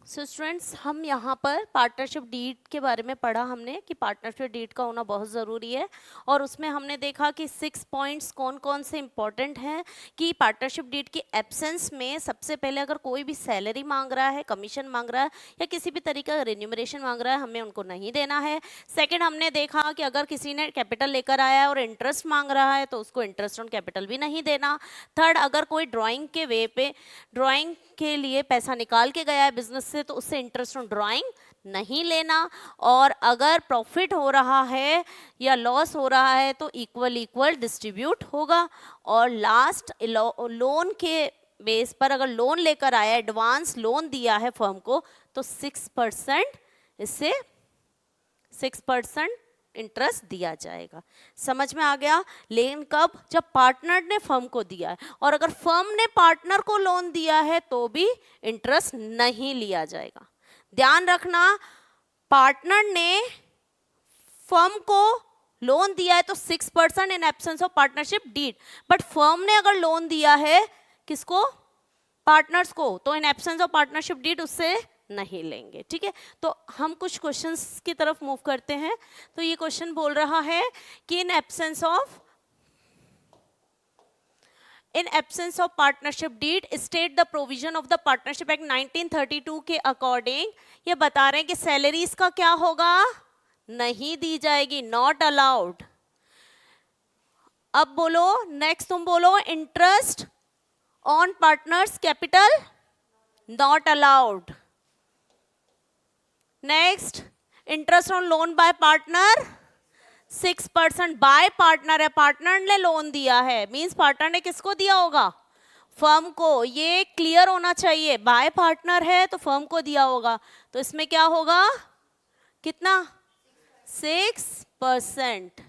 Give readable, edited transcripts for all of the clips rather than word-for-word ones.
So students, हम यहाँ पर पार्टनरशिप डीड के बारे में पढ़ा हमने कि पार्टनरशिप डीड का होना बहुत ज़रूरी है। और उसमें हमने देखा कि 6 पॉइंट्स कौन कौन से इम्पॉर्टेंट हैं कि पार्टनरशिप डीड की एब्सेंस में सबसे पहले अगर कोई भी सैलरी मांग रहा है, कमीशन मांग रहा है या किसी भी तरीके का रेन्यूमरेशन मांग रहा है, हमें उनको नहीं देना है। सेकेंड, हमने देखा कि अगर किसी ने कैपिटल लेकर आया है और इंटरेस्ट मांग रहा है तो उसको इंटरेस्ट ऑन कैपिटल भी नहीं देना। थर्ड, अगर कोई ड्राइंग के वे पे ड्राइंग के लिए पैसा निकाल के गया है बिजनेस से तो उससे इंटरेस्ट ऑन ड्राइंग नहीं लेना। और अगर प्रॉफिट हो रहा है या लॉस हो रहा है तो इक्वल इक्वल डिस्ट्रीब्यूट होगा। और लास्ट, लोन के बेस पर अगर लोन लेकर आया, एडवांस लोन दिया है फर्म को तो 6% इससे 6% इंटरेस्ट दिया जाएगा। समझ में आ गया? लेकिन कब? जब पार्टनर ने फर्म को दिया है। और अगर फर्म ने पार्टनर को लोन दिया है तो भी इंटरेस्ट नहीं लिया जाएगा। ध्यान रखना, पार्टनर ने फर्म को लोन दिया है तो 6% in absence of partnership deed. But firm ने अगर लोन दिया है किसको? पार्टनर्स को, तो in absence of partnership deed उससे नहीं लेंगे। ठीक है, तो हम कुछ क्वेश्चंस की तरफ मूव करते हैं। तो ये क्वेश्चन बोल रहा है कि in absence of partnership deed state the provision of the partnership act 1932 के अकॉर्डिंग ये बता रहे हैं कि सैलरीज का क्या होगा? नहीं दी जाएगी, नॉट अलाउड। अब बोलो नेक्स्ट, तुम बोलो interest on partners capital not allowed. Next, interest on loan by partner 6% bye partner है, पार्टनर ने लोन दिया है, मींस पार्टनर ने किसको दिया होगा? फर्म को। ये क्लियर होना चाहिए, बाय पार्टनर है तो फर्म को दिया होगा। तो इसमें क्या होगा? कितना? 6%।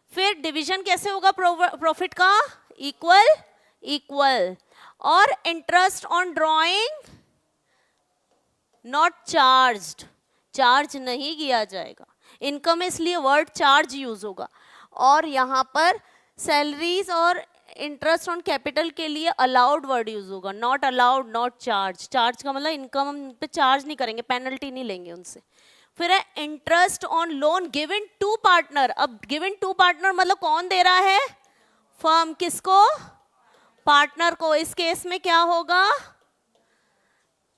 फिर डिवीजन कैसे होगा प्रॉफिट का? Equal equal. और interest on drawing not charged, charge नहीं किया जाएगा। इनकम इसलिए वर्ड चार्ज यूज होगा। और यहाँ पर सैलरीज और इंटरेस्ट ऑन कैपिटल के लिए अलाउड वर्ड यूज होगा, not allowed not charge. Charge का मतलब इनकम पे चार्ज नहीं करेंगे, पेनल्टी नहीं लेंगे उनसे। फिर है interest on loan given to partner. अब गिवन टू पार्टनर मतलब कौन दे रहा है? फर्म। किसको? पार्टनर को। इस केस में क्या होगा?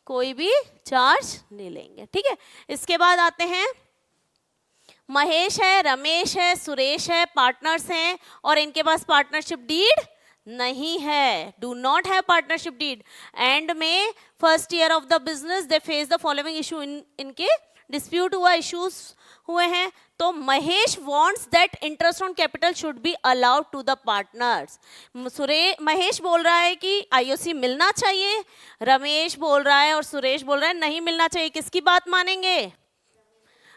कोई भी चार्ज नहीं लेंगे। ठीक है, इसके बाद आते हैं, महेश है, रमेश है, सुरेश है, पार्टनर्स हैं और इनके पास पार्टनरशिप डीड नहीं है, do not have partnership deed. And में first year of the business they face the following issue, इनके डिस्प्यूट हुआ, इश्यूज हुए हैं। तो Mahesh wants that interest on capital should be allowed to the partners. Mahesh बोल रहा है कि आईओसी मिलना चाहिए, रमेश बोल रहा है और सुरेश बोल रहा है नहीं मिलना चाहिए। किसकी बात मानेंगे?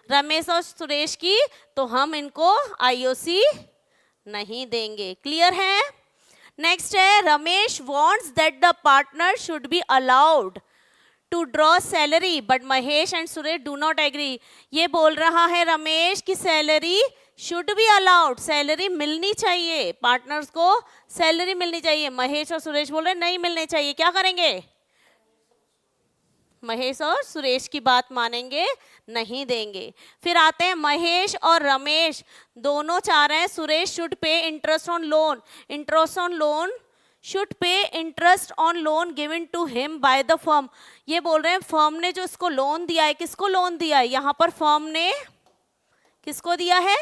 रमेश और सुरेश की। तो हम इनको आईओसी नहीं देंगे। क्लियर है? नेक्स्ट है, Ramesh wants that the partner should be allowed to draw salary but Mahesh and Suresh do not agree. ये बोल रहा है रमेश की salary should be allowed, salary मिलनी चाहिए, पार्टनर्स को सैलरी मिलनी चाहिए। महेश और सुरेश बोल रहे नहीं मिलने चाहिए। क्या करेंगे? महेश और सुरेश की बात मानेंगे, नहीं देंगे। फिर आते हैं महेश और रमेश, दोनों चाह रहे हैं Suresh should pay interest on loan, interest on loan should pay interest on loan given to him by the firm. ये बोल रहे हैं फर्म ने जो इसको लोन दिया है, किसको लोन दिया है? यहाँ पर फर्म ने किसको दिया है?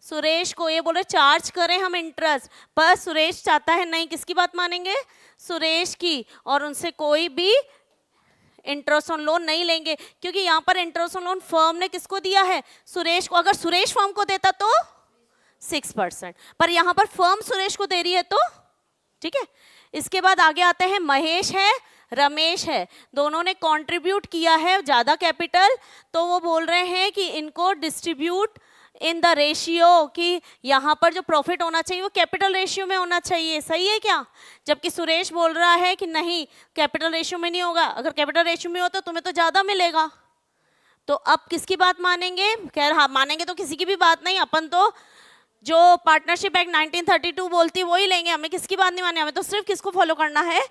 सुरेश को। ये बोल रहे चार्ज करें हम इंटरेस्ट, पर सुरेश चाहता है नहीं। किसकी बात मानेंगे? सुरेश की। और उनसे कोई भी इंटरेस्ट ऑन लोन नहीं लेंगे, क्योंकि यहाँ पर इंटरेस्ट ऑन लोन फर्म ने किसको दिया है? सुरेश को। अगर सुरेश फर्म को देता तो 6%, पर यहाँ पर फर्म सुरेश को दे रही है तो ठीक है। इसके बाद आगे आते हैं, महेश है, रमेश है, दोनों ने कंट्रीब्यूट किया है ज्यादा कैपिटल, तो वो बोल रहे हैं कि इनको डिस्ट्रीब्यूट इन द रेशियो, कि यहाँ पर जो प्रॉफिट होना चाहिए वो कैपिटल रेशियो में होना चाहिए। सही है क्या? जबकि सुरेश बोल रहा है कि नहीं, कैपिटल रेशियो में नहीं होगा, अगर कैपिटल रेशियो में हो तो तुम्हें तो ज़्यादा मिलेगा। तो अब किसकी बात मानेंगे? खैर हाँ, मानेंगे तो किसी की भी बात नहीं, अपन तो जो पार्टनरशिप एक्ट 1932 बोलती है वही लेंगे, हमें किसकी बात नहीं माननी, हमें तो सिर्फ किसको फॉलो करना है?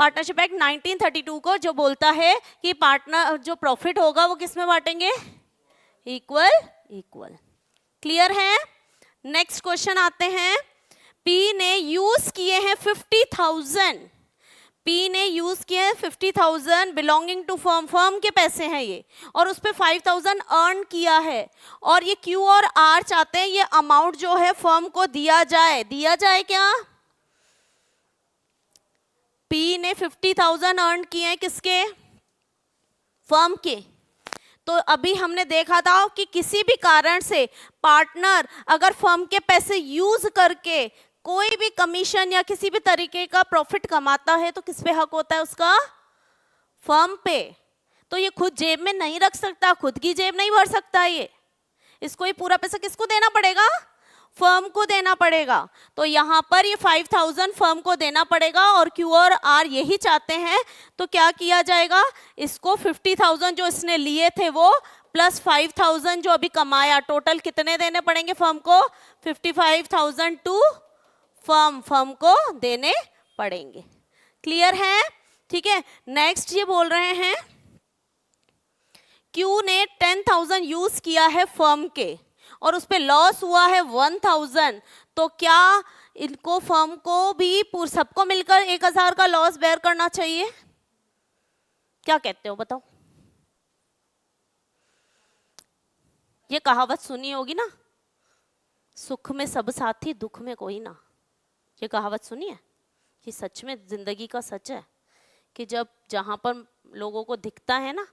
पार्टनरशिप एक्ट 1932 को जो बोलता है कि पार्टनर जो प्रॉफिट होगा वो किस में बांटेंगे, इक्वल इक्वल। क्लियर है? नेक्स्ट क्वेश्चन आते हैं। पी ने यूज किए हैं 50,000, पी ने यूज किए हैं 50,000 बिलोंगिंग टू फर्म, फर्म के पैसे हैं ये, और उस पर 5,000 अर्न किया है, और ये क्यू और आर चाहते हैं ये अमाउंट जो है फर्म को दिया जाए। दिया जाए क्या? पी ने 50,000 अर्न किए हैं किसके, फर्म के। तो अभी हमने देखा था कि किसी भी कारण से पार्टनर अगर फर्म के पैसे यूज करके कोई भी कमीशन या किसी भी तरीके का प्रॉफिट कमाता है तो किस पे हक होता है उसका, फर्म पे। तो ये खुद जेब में नहीं रख सकता, खुद की जेब नहीं भर सकता ये, इसको ये पूरा पैसा किसको देना पड़ेगा, फर्म को देना पड़ेगा। तो यहाँ पर ये 5,000 फर्म को देना पड़ेगा, और क्यू और आर यही चाहते हैं। तो क्या किया जाएगा, इसको 50,000 जो इसने लिए थे वो प्लस 5,000 जो अभी कमाया, टोटल कितने देने पड़ेंगे फर्म को, 55,000 टू फर्म, फर्म को देने पड़ेंगे। क्लियर है? ठीक है। नेक्स्ट ये बोल रहे हैं क्यू ने 10,000 यूज किया है फर्म के और उस पे लॉस हुआ है 1,000, तो क्या इनको फर्म को भी सबको मिलकर 1,000 का लॉस बेयर करना चाहिए? क्या कहते हो बताओ? ये कहावत सुनी होगी ना, सुख में सब साथी दुख में कोई ना। ये कहावत सुनी है? ये सच में जिंदगी का सच है कि जब जहाँ पर लोगों को दिखता है ना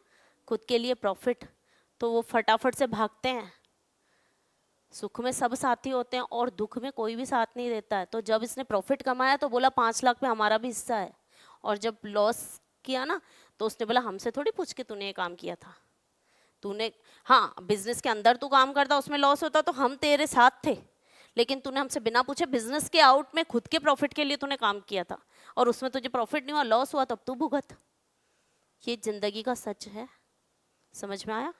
खुद के लिए प्रॉफिट, तो वो फटाफट से भागते हैं। सुख में सब साथी होते हैं और दुख में कोई भी साथ नहीं देता है। तो जब इसने प्रॉफिट कमाया तो बोला 5 लाख पे हमारा भी हिस्सा है, और जब लॉस किया ना तो उसने बोला हमसे थोड़ी पूछ के तूने ये काम किया था, तूने, हाँ बिजनेस के अंदर तू काम करता उसमें लॉस होता तो हम तेरे साथ थे, लेकिन तूने हमसे बिना पूछे बिजनेस के आउट में खुद के प्रॉफिट के लिए तूने काम किया था, और उसमें तुझे प्रॉफिट नहीं हुआ, लॉस हुआ, तब तू भुगत। ये जिंदगी का सच है। समझ में आया?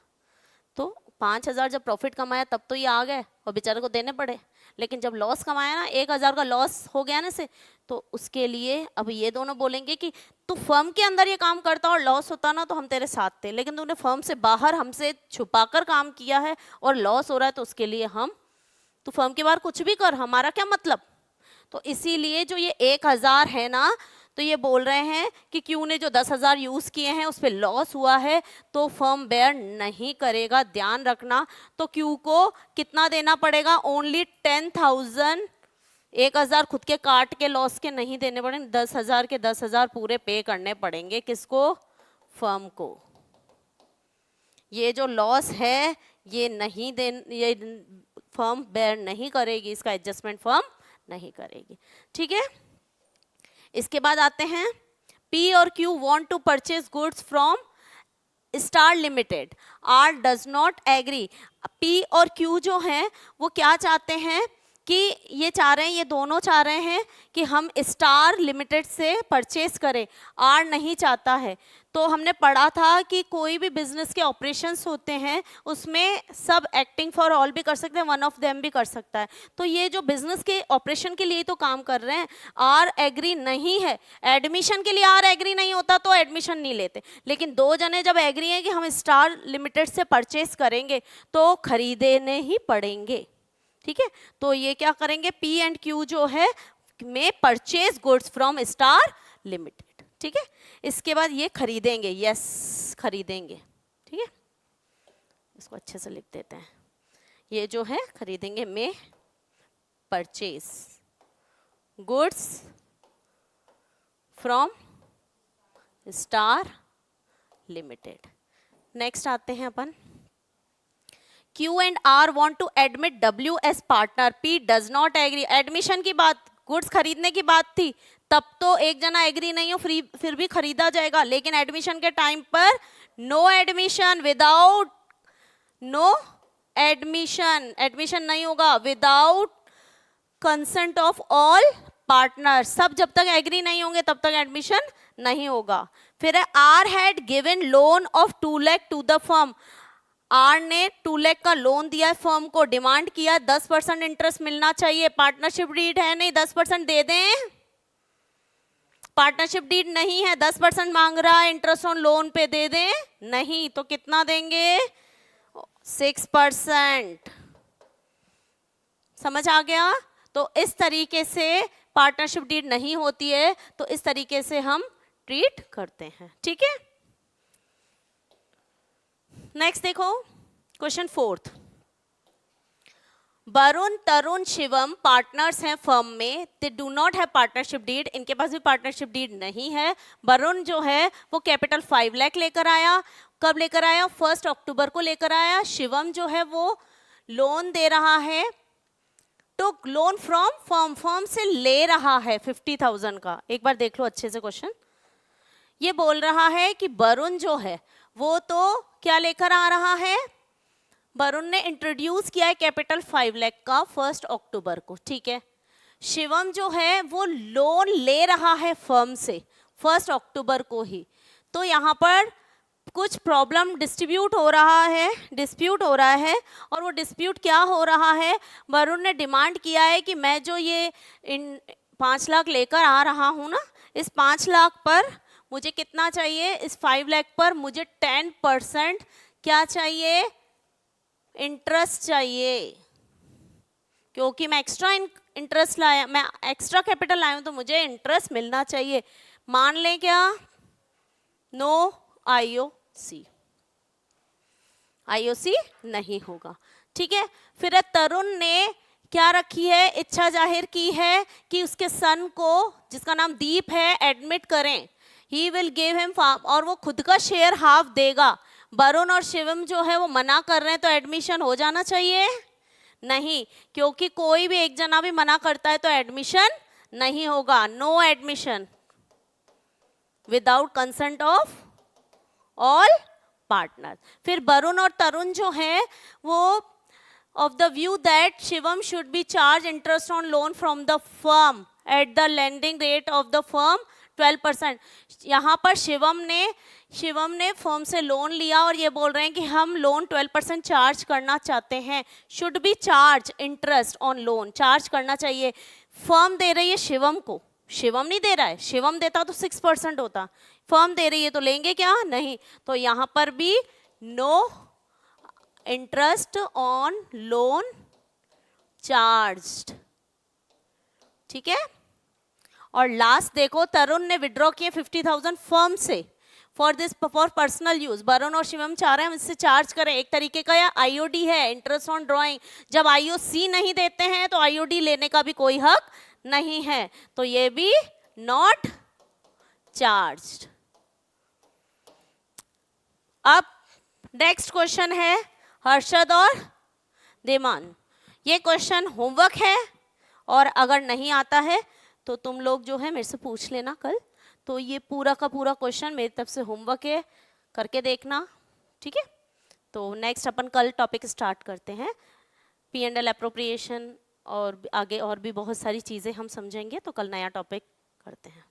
तो 5,000 जब प्रॉफिट कमाया तब तो ये आ गए और बेचारे को देने पड़े, लेकिन जब लॉस कमाया ना 1,000 का लॉस हो गया ना से, तो उसके लिए अब ये दोनों बोलेंगे कि तू फर्म के अंदर ये काम करता और लॉस होता ना तो हम तेरे साथ थे, लेकिन तूने फर्म से बाहर हमसे छुपाकर काम किया है और लॉस हो रहा है, तो उसके लिए हम, तू फर्म के बाहर कुछ भी कर, हमारा क्या मतलब। तो इसीलिए जो ये 1,000 है ना, तो ये बोल रहे हैं कि क्यू ने जो 10,000 यूज किए हैं उस पर लॉस हुआ है तो फर्म बेयर नहीं करेगा, ध्यान रखना। तो क्यू को कितना देना पड़ेगा, ओनली 10,000, 1,000 खुद के काट के लॉस के नहीं देने पड़ेंगे, 10,000 के 10,000 पूरे पे करने पड़ेंगे। किसको? फर्म को। ये जो लॉस है ये नहीं ये फर्म बेयर नहीं करेगी, इसका एडजस्टमेंट फर्म नहीं करेगी। ठीक है। इसके बाद आते हैं पी और Q want to purchase goods from star limited, R does not agree. P और क्यू जो हैं वो क्या चाहते हैं कि ये चाह रहे हैं, ये दोनों चाह रहे हैं कि हम स्टार लिमिटेड से परचेज करें, आर नहीं चाहता है। तो हमने पढ़ा था कि कोई भी बिजनेस के ऑपरेशंस होते हैं उसमें सब एक्टिंग फॉर ऑल भी कर सकते हैं, वन ऑफ देम भी कर सकता है। तो ये जो बिजनेस के ऑपरेशन के लिए तो काम कर रहे हैं, आर एग्री नहीं है। एडमिशन के लिए आर एग्री नहीं होता तो एडमिशन नहीं लेते, लेकिन दो जने जब एग्री हैं कि हम स्टार लिमिटेड से परचेज करेंगे तो खरीदने ही पड़ेंगे। ठीक है। तो ये क्या करेंगे, पी एंड क्यू जो है में purchase goods from star limited. ठीक है। इसके बाद ये खरीदेंगे, यस खरीदेंगे। ठीक है, इसको अच्छे से लिख देते हैं। ये जो है खरीदेंगे में purchase goods from star limited. Next आते हैं अपन, Q and R want to admit W as partner. P does not agree. Admission की बात, गुड्स खरीदने की बात थी, तब तो एक जना एग्री नहीं हो फिर भी खरीदा जाएगा, लेकिन एडमिशन के टाइम पर no admission, without no admission, admission नहीं होगा without consent of all partner. सब जब तक एग्री नहीं होंगे तब तक एडमिशन नहीं होगा। फिर है R had given loan of 2 lakh to the firm. R ने 2 लाख का लोन दिया है फर्म को, डिमांड किया 10% इंटरेस्ट मिलना चाहिए, पार्टनरशिप डीड है नहीं, 10% दे दें। पार्टनरशिप डीड नहीं है, 10% मांग रहा है, इंटरेस्ट ऑन लोन पे दे दें, नहीं तो कितना देंगे, 6%। समझ आ गया? तो इस तरीके से पार्टनरशिप डीड नहीं होती है, तो इस तरीके से हम ट्रीट करते हैं, ठीक है। नेक्स्ट देखो question 4th। Varun, Tarun, Shivam partners हैं फर्म में, they do not have partnership deed, इनके पास भी पार्टनरशिप डीड नहीं है। वरुण जो है वो कैपिटल 5 लाख लेकर आया, कब लेकर आया, 1 अक्टूबर को लेकर आया। शिवम जो है वो लोन दे रहा है, तो लोन फ्रॉम फर्म, फर्म से ले रहा है 50,000 का। एक बार देख लो अच्छे से क्वेश्चन, ये बोल रहा है कि वरुण जो है वो तो क्या लेकर आ रहा है, वरुण ने इंट्रोड्यूस किया है कैपिटल 5 लाख का 1 अक्टूबर को, ठीक है। शिवम जो है वो लोन ले रहा है फर्म से 1 अक्टूबर को ही, तो यहाँ पर कुछ प्रॉब्लम डिस्ट्रीब्यूट हो रहा है, डिस्प्यूट हो रहा है। और वो डिस्प्यूट क्या हो रहा है, वरुण ने डिमांड किया है कि मैं जो ये 5 लाख लेकर आ रहा हूँ ना, इस 5 लाख पर मुझे कितना चाहिए, इस 5 लाख पर मुझे 10% क्या चाहिए, इंटरेस्ट चाहिए, क्योंकि मैं एक्स्ट्रा इंटरेस्ट लाया, मैं एक्स्ट्रा कैपिटल लाया हूं, तो मुझे इंटरेस्ट मिलना चाहिए। मान लें क्या, नो आईओसी, आईओसी नहीं होगा, ठीक है। फिर तरुण ने क्या रखी है, इच्छा जाहिर की है कि उसके सन को, जिसका नाम दीप है, एडमिट करें, he will give him farm, और वो खुद का शेयर हाफ देगा। वरुण और शिवम जो है वो मना कर रहे हैं, तो एडमिशन हो जाना चाहिए, नहीं, क्योंकि कोई भी एक जना भी मना करता है तो एडमिशन नहीं होगा, no admission without consent of all partner. फिर वरुण और तरुण जो है वो of the view that Shivam should be charge interest on loan from the firm at the lending rate of the firm 12%। यहाँ पर शिवम ने फर्म से लोन लिया और ये बोल रहे हैं कि हम लोन 12% चार्ज करना चाहते हैं, should be charge interest on loan, charge करना चाहिए। फर्म दे रही है शिवम को, शिवम नहीं दे रहा है, शिवम देता तो 6% होता, फर्म दे रही है तो लेंगे क्या, नहीं, तो यहाँ पर भी no interest on loan charged, ठीक है। और लास्ट देखो, तरुण ने विड्रॉ किए 50,000 फर्म से फॉर पर्सनल यूज। वरुण और शिवम चाह रहे हैं हम इससे चार्ज करें, एक तरीके का या आईओडी है, इंटरेस्ट ऑन ड्रॉइंग। जब आईओसी नहीं देते हैं तो आईओडी लेने का भी कोई हक नहीं है, तो ये भी नॉट चार्ज्ड। अब नेक्स्ट क्वेश्चन है हर्षद और देमान। ये क्वेश्चन होमवर्क है, और अगर नहीं आता है तो तुम लोग जो है मेरे से पूछ लेना कल, तो ये पूरा का पूरा क्वेश्चन मेरी तरफ से होमवर्क है, करके देखना, ठीक है। तो नेक्स्ट अपन कल टॉपिक स्टार्ट करते हैं, P&L एप्रोप्रिएशन, और आगे और भी बहुत सारी चीज़ें हम समझेंगे, तो कल नया टॉपिक करते हैं।